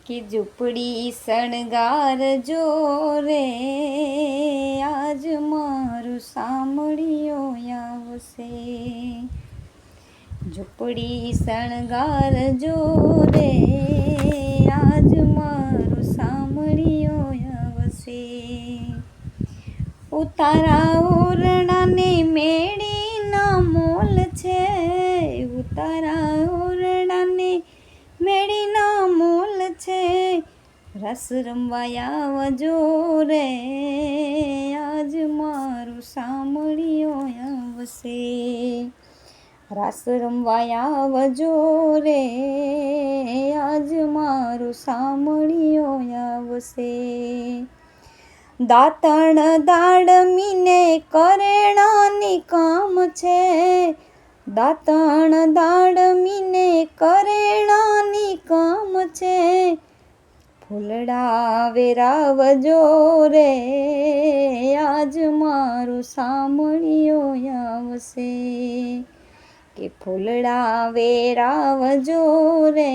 કે ઝૂંપડી શણગારજો રે આજ મારું સાંભળ્યો આવશે। ઝૂંપડી શણગારજો રે આજ મારું સાંભળ્યો આવશે। ઉતારા ઓરણાને મેળીના મોલ છે, ઉતારા ઓરણાને મેળીના મોલ છે। રસ રમવા આવજો રે આજ મારું સાંભળ્યો આવશે। રાસ રમવા આવજો રે આજ મારું સાંભળ્યો આવશે। દાંતણ દાડમીને કરેણાની કામ છે, દાંતણ દાડમીને કરેણાની કામ છે। ફૂલડા વેરાવજો રે આજ મારું સાંભળ્યો આવશે। કે ફૂલડા વેરાવજો રે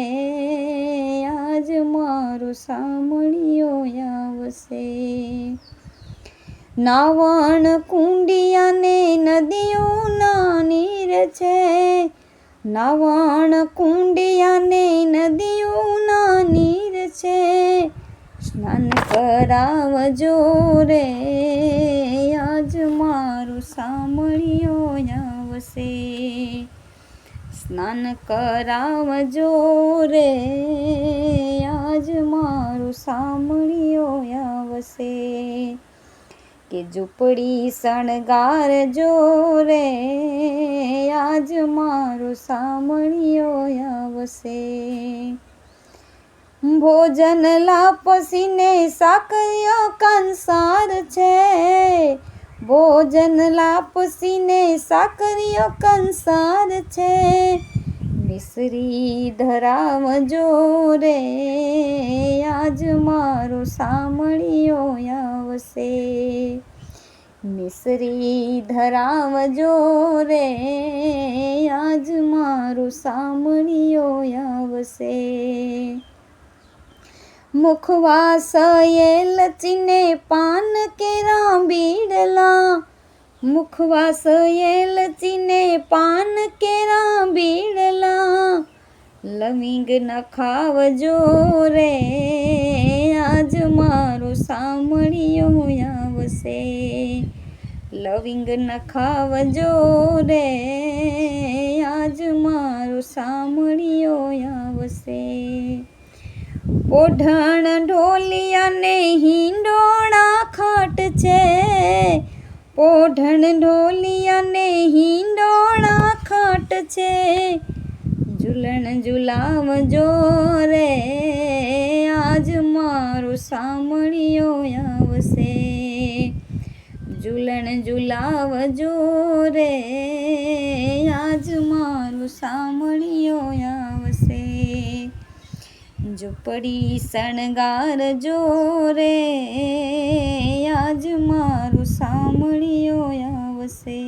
આજ મારું સાંભળ્યો આવશે। નાવણ કુંડિયાને નદીઓના નીર છે, નાવણ કુંડિયાને નદીઓના નીર છે। સ્નાન કરાવજો રે આજ મારું સાંભળ્યો આવશે। સ્નાન કરાવજો રે આજ મારું સાંભળ્યો આવશે। કે ઝૂંપડી શણગારજો રે આજ મારું સાંભળ્યો આવશે। ભોજન લાપસીને સાકરિયો કંસાર છે, ભોજન લાપસીને સાકરિયો કંસાર છે। મિસરી ધરાવજો રે આજ મારું સાંભળ્યો આવશે। મિસરી ધરાવજો રે આજ મારું સાંભળ્યો આવશે। મુખવાસ એલચીને પાન કેરા બીડલા, મુખવાસ એલચીને પાન કેરા બીડલા। લવિંગ નખાવજો રે આજ મારું સાંભળ્યો આવશે। લવિંગ નખાવજો રે આજ મારું સાંભળ્યો આવશે। ઓઢણ ઢોલિયાને હિંડોળા ખાટ છે, ઓઢણ ઢોલિયાને હિંડોળા ખાટ છે। ઝૂલણ ઝુલાવજો રે આજ મારું સાંભળ્યો આવશે। ઝૂલણ ઝુલાવજો રે આજ મારું સાંભળ્યો આવશે। ઝૂંપડી શણગારજો રે આજ મારું સાંભળ્યો આવશે।